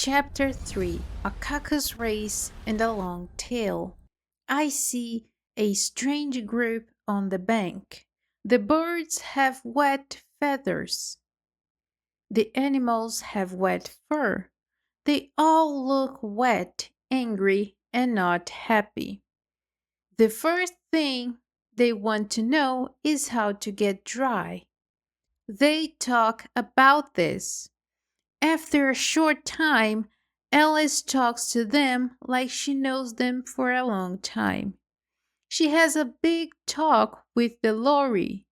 Chapter 3 A Caucus Race and a Long Tail. I see a strange group on the bank. The birds have wet feathers. The animals have wet fur. They all look wet, angry, and not happy. The first thing they want to know is how to get dry. They talk about this. After a short time, Alice talks to them like she knows them for a long time. She has a big talk with the lorry.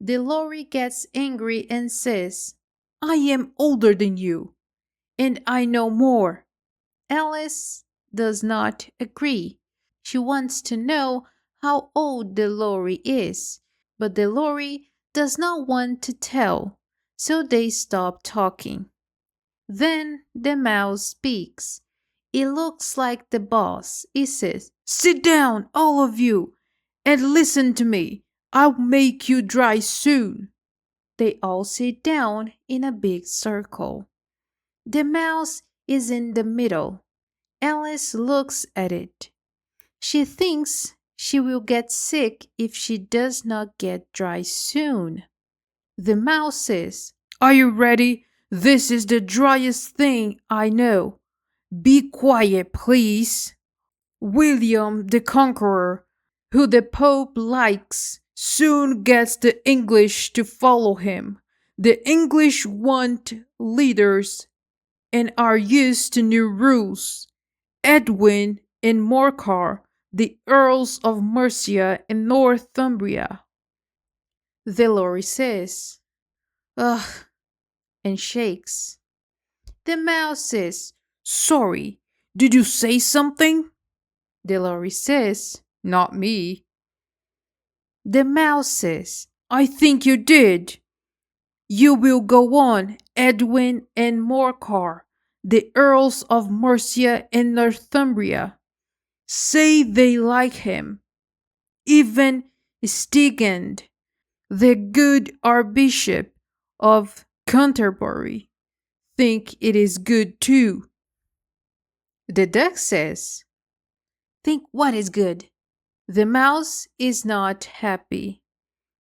The lorry gets angry and says, "I am older than you, and I know more." Alice does not agree. She wants to know how old the lorry is, but the lorry does not want to tell, so they stop talking. Then the mouse speaks. It looks like the boss. It says, "Sit down, all of you, and listen to me. I'll make you dry soon." They all sit down in a big circle. The mouse is in the middle. Alice looks at it. She thinks she will get sick if she does not get dry soon. The mouse says, "Are you ready? This is the driest thing I know. Be quiet, please." William the Conqueror, who the Pope likes, soon gets the English to follow him. The English want leaders and are used to new rules. Edwin and Morcar, the Earls of Mercia and Northumbria. The lorry says, "Ugh," and shakes. The mouse says, "Sorry, did you say something?" The lorry says, "Not me." The mouse says, "I think you did. You will go on, Edwin and Morcar, the Earls of Mercia and Northumbria. Say they like him. Even Stigand, the good Archbishop of Canterbury, think it is good too." The duck says, "Think what is good?" The mouse is not happy.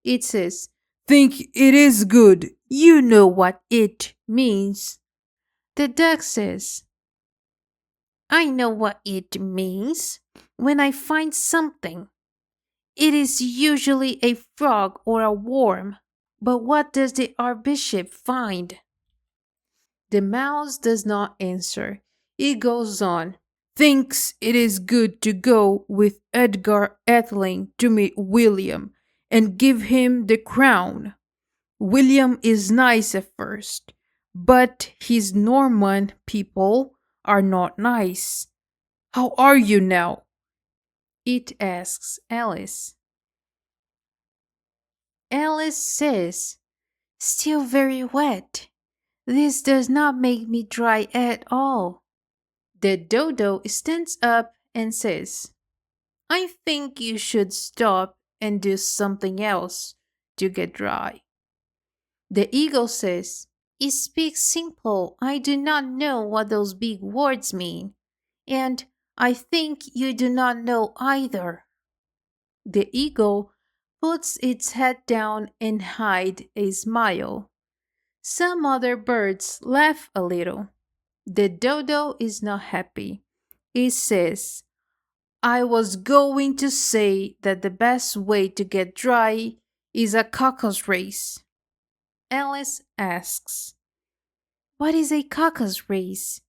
It says, "Think it is good. You know what it means." The duck says, "I know what it means. When I find something, it is usually a frog or a worm. But what does the Archbishop find?" The mouse does not answer. It goes on. "Thinks it is good to go with Edgar Atheling to meet William and give him the crown. William is nice at first, but his Norman people are not nice. How are you now?" it asks Alice. Alice says, "Still very wet. This does not make me dry at all." The dodo stands up and says, "I think you should stop and do something else to get dry." The eagle says, "You speak simple. I do not know what those big words mean. And I think you do not know either." The eagle puts its head down and hides a smile. Some other birds laugh a little. The dodo is not happy. It says, "I was going to say that the best way to get dry is a caucus race." Alice asks, "What is a caucus race?"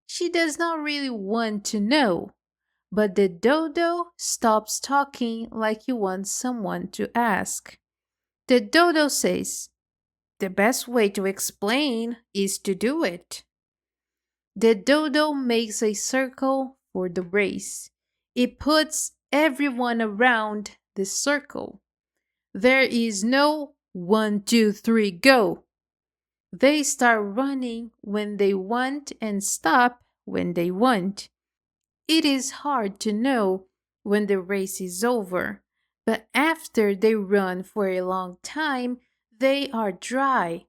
She does not really want to know, but the dodo stops talking like he wants someone to ask. The dodo says, "The best way to explain is to do it." The dodo makes a circle for the race. It puts everyone around the circle. There is no 1, 2, 3, go. They start running when they want and stop when they want. It is hard to know when the race is over, but after they run for a long time, they are dry.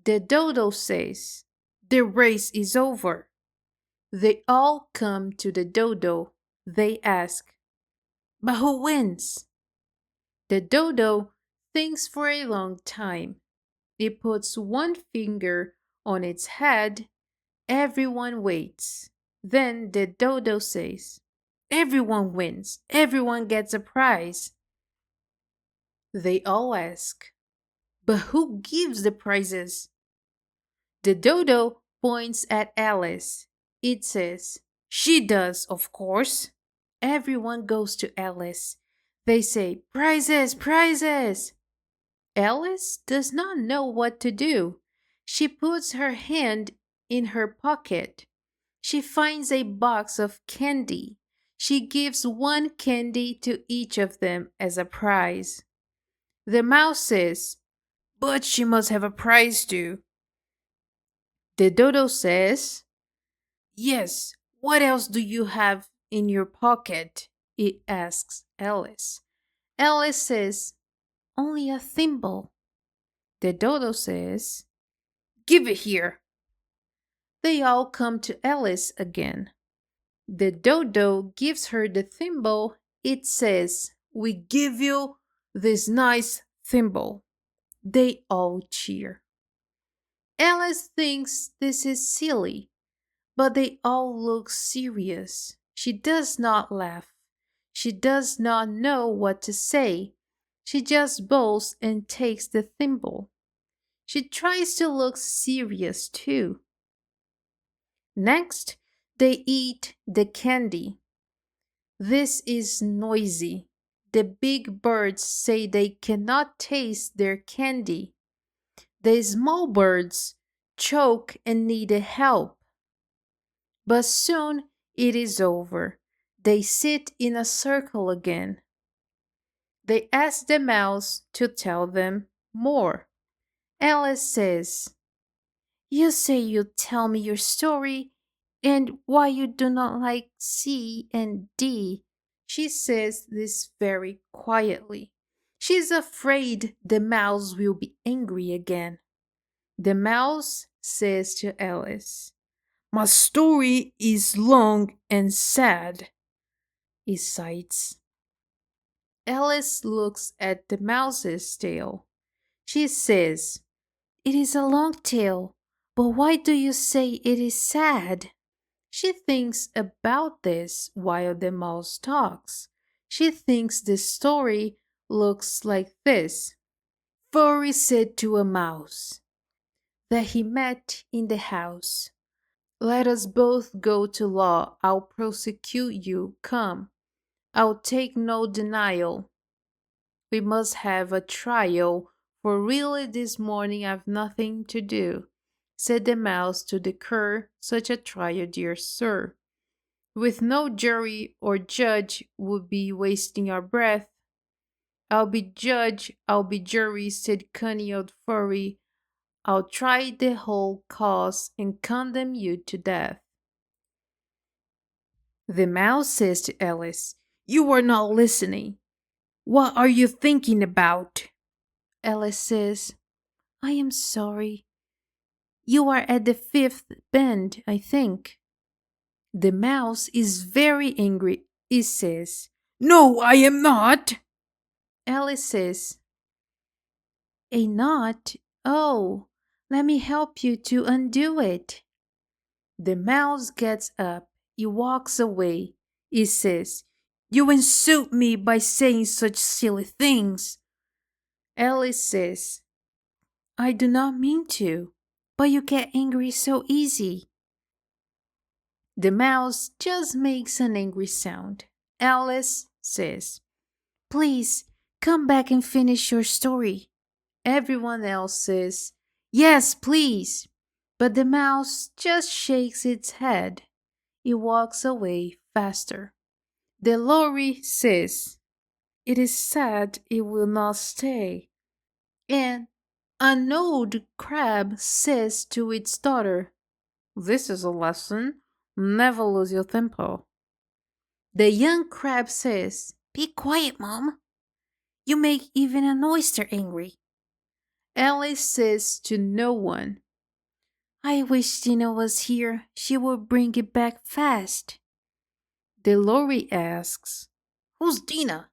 The dodo says, "The race is over." They all come to the dodo. They ask, but who wins? The dodo thinks for a long time. It puts one finger on its head. Everyone waits. Then the dodo says, everyone wins. Everyone gets a prize. They all ask, but who gives the prizes? The dodo points at Alice. It says, she does, of course. Everyone goes to Alice. They say, prizes, prizes. Alice does not know what to do. She puts her hand in her pocket. She finds a box of candy. She gives one candy to each of them as a prize. The mouse says, but she must have a prize too. The dodo says, yes, what else do you have in your pocket? It asks Alice. Alice says, only a thimble. The dodo says, give it here. They all come to Alice again. The dodo gives her the thimble. It says, we give you this nice thimble. They all cheer. Alice thinks this is silly, but they all look serious. She does not laugh. She does not know what to say. She just bows and takes the thimble. She tries to look serious too. Next, they eat the candy. This is noisy. The big birds say they cannot taste their candy. The small birds choke and need help. But soon it is over. They sit in a circle again. They ask the mouse to tell them more. Alice says, you say you'll tell me your story and why you do not like C and D. She says this very quietly. She is afraid the mouse will be angry again. The mouse says to Alice, my story is long and sad. It sighs. Alice looks at the mouse's tail. She says, it is a long tail, but why do you say it is sad? She thinks about this while the mouse talks. She thinks the story looks like this. Furry said to a mouse that he met in the house, let us both go to law. I'll prosecute you. Come. I'll take no denial. We must have a trial, for really this morning I've nothing to do, said the mouse to the cur, such a trial, dear sir. With no jury or judge would be wasting our breath. I'll be judge, I'll be jury, said cunning old furry. I'll try the whole cause and condemn you to death. The mouse says to Alice, you are not listening. What are you thinking about? Alice says, I am sorry. You are at the fifth bend, I think. The mouse is very angry. It says, no, I am not. Alice says, a knot? Oh, let me help you to undo it. The mouse gets up. It walks away. It says, you insult me by saying such silly things. Alice says, I do not mean to, but you get angry so easy. The mouse just makes an angry sound. Alice says, please come back and finish your story. Everyone else says, yes, please. But the mouse just shakes its head. It walks away faster. The lorry says, it is sad it will not stay. And an old crab says to its daughter, this is a lesson. Never lose your temper. The young crab says, be quiet, Mom. You make even an oyster angry. Alice says to no one, I wish Tina was here. She would bring it back fast. Delori asks, Who's Tina?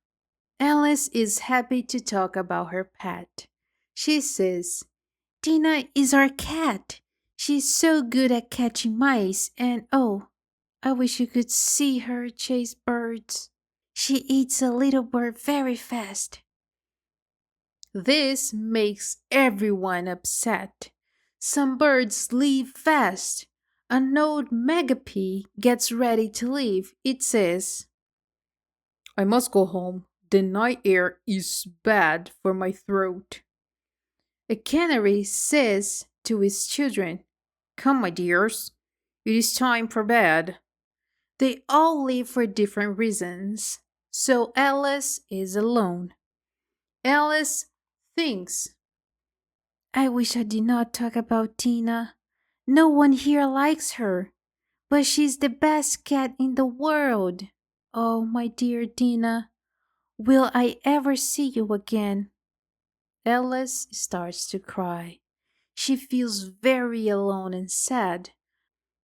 Alice is happy to talk about her pet. She says, Tina is our cat. She's so good at catching mice, and oh, I wish you could see her chase birds. She eats a little bird very fast. This makes everyone upset. Some birds leave fast. An old magpie gets ready to leave. It says, I must go home. The night air is bad for my throat. A canary says to its children, Come, my dears, it is time for bed. They all leave for different reasons, so Alice is alone. Alice thinks, I wish I did not talk about Tina. No one here likes her, but she's the best cat in the world. Oh, my dear Tina, will I ever see you again? Alice starts to cry. She feels very alone and sad,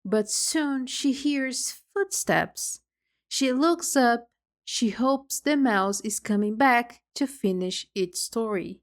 but soon she hears footsteps. She looks up. She hopes the mouse is coming back to finish its story.